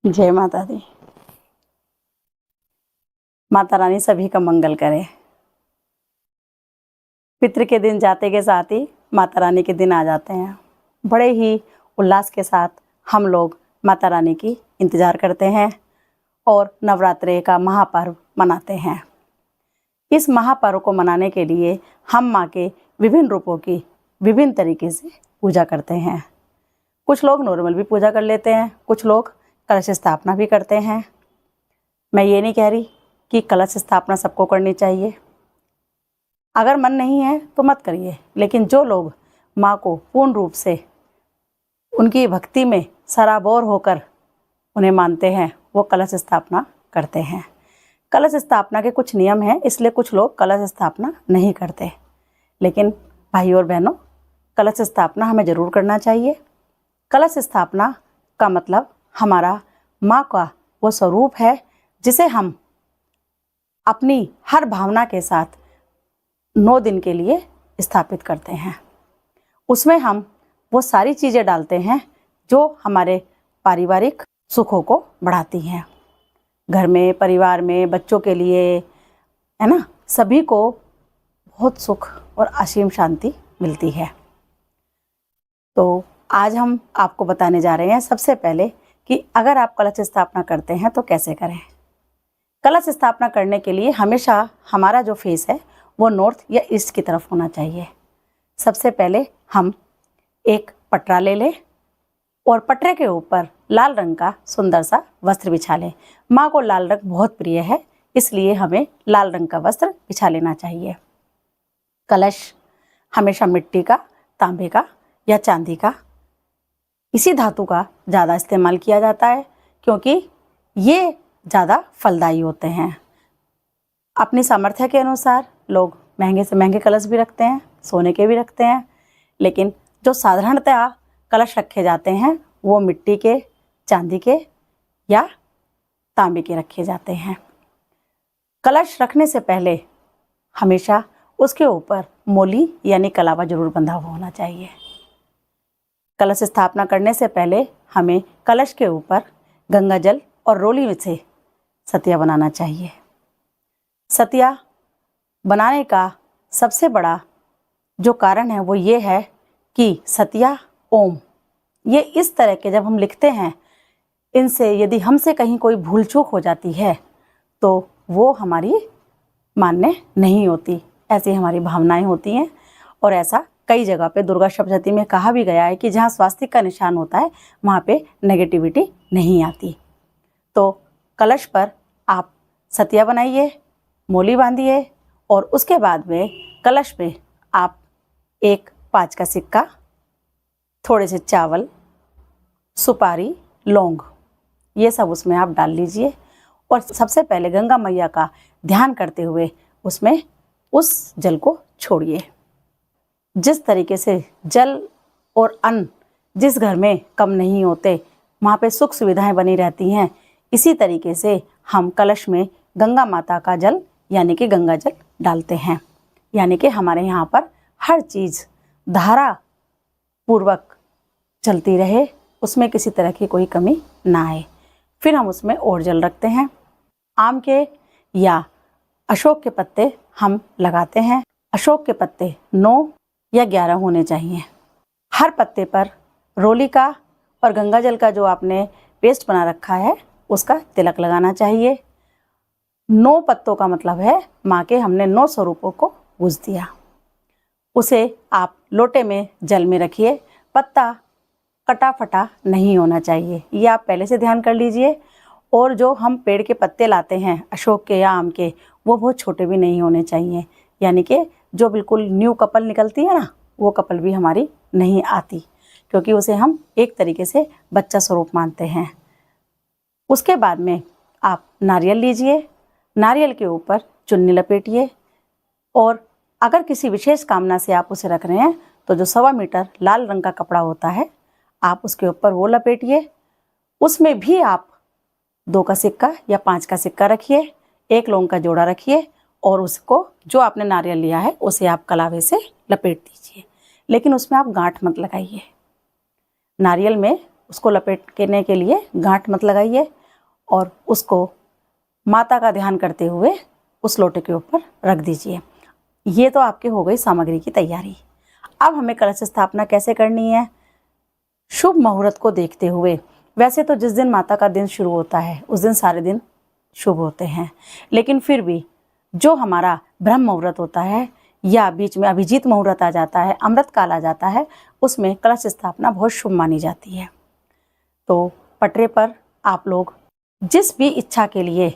जय माता दी। माता रानी सभी का मंगल करे। पितृ के दिन जाते के साथ ही माता रानी के दिन आ जाते हैं। बड़े ही उल्लास के साथ हम लोग माता रानी की इंतज़ार करते हैं और नवरात्रे का महापर्व मनाते हैं। इस महापर्व को मनाने के लिए हम माँ के विभिन्न रूपों की विभिन्न तरीके से पूजा करते हैं। कुछ लोग नॉर्मल भी पूजा कर लेते हैं, कुछ लोग कलश स्थापना भी करते हैं। मैं ये नहीं कह रही कि कलश स्थापना सबको करनी चाहिए, अगर मन नहीं है तो मत करिए, लेकिन जो लोग माँ को पूर्ण रूप से उनकी भक्ति में सराबोर होकर उन्हें मानते हैं वो कलश स्थापना करते हैं। कलश स्थापना के कुछ नियम हैं, इसलिए कुछ लोग कलश स्थापना नहीं करते, लेकिन भाई और बहनों, कलश स्थापना हमें ज़रूर करना चाहिए। कलश स्थापना का मतलब हमारा माँ का वो स्वरूप है जिसे हम अपनी हर भावना के साथ 9 दिन के लिए स्थापित करते हैं। उसमें हम वो सारी चीज़ें डालते हैं जो हमारे पारिवारिक सुखों को बढ़ाती हैं। घर में, परिवार में, बच्चों के लिए, है ना, सभी को बहुत सुख और असीम शांति मिलती है। तो आज हम आपको बताने जा रहे हैं सबसे पहले कि अगर आप कलश स्थापना करते हैं तो कैसे करें। कलश स्थापना करने के लिए हमेशा हमारा जो फेस है वो नॉर्थ या ईस्ट की तरफ होना चाहिए। सबसे पहले हम एक पटरा ले लें और पटरे के ऊपर लाल रंग का सुंदर सा वस्त्र बिछा लें। माँ को लाल रंग बहुत प्रिय है, इसलिए हमें लाल रंग का वस्त्र बिछा लेना चाहिए। कलश हमेशा मिट्टी का, तांबे का या चांदी का, इसी धातु का ज़्यादा इस्तेमाल किया जाता है क्योंकि ये ज़्यादा फलदायी होते हैं। अपनी सामर्थ्य के अनुसार लोग महंगे से महंगे कलश भी रखते हैं, सोने के भी रखते हैं, लेकिन जो साधारणतः कलश रखे जाते हैं वो मिट्टी के, चांदी के या तांबे के रखे जाते हैं। कलश रखने से पहले हमेशा उसके ऊपर मोली यानी कलावा जरूर बंधा हुआ होना चाहिए। कलश स्थापना करने से पहले हमें कलश के ऊपर गंगा जल और रोली से सतिया बनाना चाहिए। सतिया बनाने का सबसे बड़ा जो कारण है वो ये है कि सतिया ओम, ये इस तरह के जब हम लिखते हैं, इनसे यदि हमसे कहीं कोई भूल चूक हो जाती है तो वो हमारी मान्य नहीं होती। ऐसी हमारी भावनाएं होती हैं और ऐसा कई जगह पे दुर्गा सप्तशती में कहा भी गया है कि जहाँ स्वास्तिक का निशान होता है वहाँ पे नेगेटिविटी नहीं आती। तो कलश पर आप सतिया बनाइए, मोली बांधिए और उसके बाद में कलश में आप एक 5 का सिक्का, थोड़े से चावल, सुपारी, लौंग, ये सब उसमें आप डाल लीजिए और सबसे पहले गंगा मैया का ध्यान करते हुए उसमें उस जल को छोड़िए। जिस तरीके से जल और अन्न जिस घर में कम नहीं होते, वहाँ पे सुख सुविधाएं बनी रहती हैं, इसी तरीके से हम कलश में गंगा माता का जल यानी कि गंगा जल डालते हैं। यानी कि हमारे यहाँ पर हर चीज़ धारा पूर्वक चलती रहे, उसमें किसी तरह की कोई कमी ना आए। फिर हम उसमें और जल रखते हैं। आम के या अशोक के पत्ते हम लगाते हैं। अशोक के पत्ते 9 या 11 होने चाहिए। हर पत्ते पर रोली का और गंगा जल का जो आपने पेस्ट बना रखा है उसका तिलक लगाना चाहिए। 9 पत्तों का मतलब है माँ के हमने 9 स्वरूपों को पूज दिया। उसे आप लोटे में जल में रखिए। पत्ता कटा फटा नहीं होना चाहिए, ये आप पहले से ध्यान कर लीजिए। और जो हम पेड़ के पत्ते लाते हैं अशोक के या आम के, वो बहुत छोटे भी नहीं होने चाहिए। यानी कि जो बिल्कुल न्यू कपल निकलती है ना, वो कपल भी हमारी नहीं आती, क्योंकि उसे हम एक तरीके से बच्चा स्वरूप मानते हैं। उसके बाद में आप नारियल लीजिए, नारियल के ऊपर चुन्नी लपेटिए और अगर किसी विशेष कामना से आप उसे रख रहे हैं तो जो 1.25 मीटर लाल रंग का कपड़ा होता है आप उसके ऊपर वो लपेटिए। उसमें भी आप 2 का सिक्का या 5 का सिक्का रखिए, 1 लौंग का जोड़ा रखिए और उसको जो आपने नारियल लिया है उसे आप कलावे से लपेट दीजिए, लेकिन उसमें आप गांठ मत लगाइए। नारियल में उसको लपेटने के लिए गांठ मत लगाइए और उसको माता का ध्यान करते हुए उस लोटे के ऊपर रख दीजिए। ये तो आपके हो गई सामग्री की तैयारी। अब हमें कलश स्थापना कैसे करनी है? शुभ मुहूर्त को देखते हुए। वैसे तो जिस दिन माता का दिन शुरू होता है उस दिन सारे दिन शुभ होते हैं, लेकिन फिर भी जो हमारा ब्रह्म मुहूर्त होता है या बीच में अभिजीत मुहूर्त आ जाता है, अमृत काल आ जाता है, उसमें कलश स्थापना बहुत शुभ मानी जाती है। तो पटरे पर आप लोग जिस भी इच्छा के लिए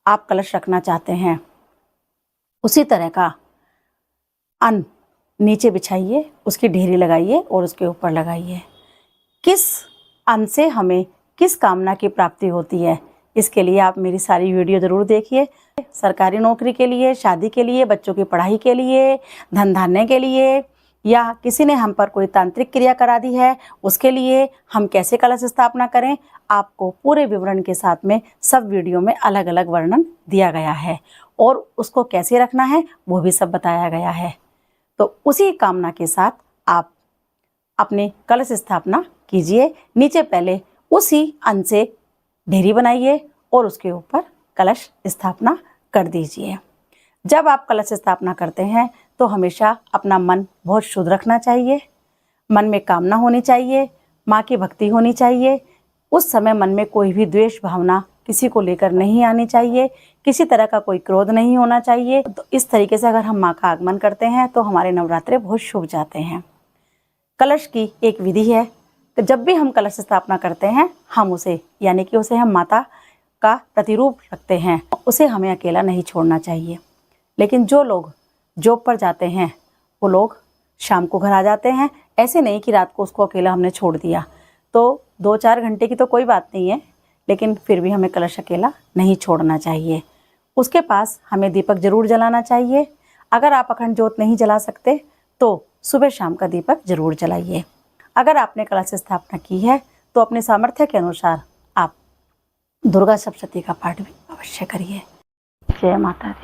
आप कलश रखना चाहते हैं उसी तरह का अन्न नीचे बिछाइए, उसकी ढेरी लगाइए और उसके ऊपर लगाइए। किस अन्न से हमें किस कामना की प्राप्ति होती है, इसके लिए आप मेरी सारी वीडियो ज़रूर देखिए। सरकारी नौकरी के लिए, शादी के लिए, बच्चों की पढ़ाई के लिए, धन धान्य के लिए, या किसी ने हम पर कोई तांत्रिक क्रिया करा दी है उसके लिए हम कैसे कलश स्थापना करें, आपको पूरे विवरण के साथ में सब वीडियो में अलग अलग वर्णन दिया गया है और उसको कैसे रखना है वो भी सब बताया गया है। तो उसी कामना के साथ आप अपने कलश स्थापना कीजिए। नीचे पहले उसी अन्न से ढेरी बनाइए और उसके ऊपर कलश स्थापना कर दीजिए। जब आप कलश स्थापना करते हैं तो हमेशा अपना मन बहुत शुद्ध रखना चाहिए। मन में कामना होनी चाहिए, माँ की भक्ति होनी चाहिए। उस समय मन में कोई भी द्वेष भावना किसी को लेकर नहीं आनी चाहिए, किसी तरह का कोई क्रोध नहीं होना चाहिए। तो इस तरीके से अगर हम माँ का आगमन करते हैं तो हमारे नवरात्रे बहुत शुभ जाते हैं। कलश की एक विधि है कि जब भी हम कलश स्थापना करते हैं हम उसे यानी कि उसे हम माता का प्रतिरूप रखते हैं, उसे हमें अकेला नहीं छोड़ना चाहिए। लेकिन जो लोग जॉब पर जाते हैं वो लोग शाम को घर आ जाते हैं, ऐसे नहीं कि रात को उसको अकेला हमने छोड़ दिया। तो 2-4 घंटे की तो कोई बात नहीं है, लेकिन फिर भी हमें कलश अकेला नहीं छोड़ना चाहिए। उसके पास हमें दीपक जरूर जलाना चाहिए। अगर आप अखंड ज्योत नहीं जला सकते तो सुबह शाम का दीपक जरूर जलाइए। अगर आपने कलश स्थापना की है तो अपने सामर्थ्य के अनुसार आप दुर्गा सप्तशती का पाठ भी अवश्य करिए। जय माता दी।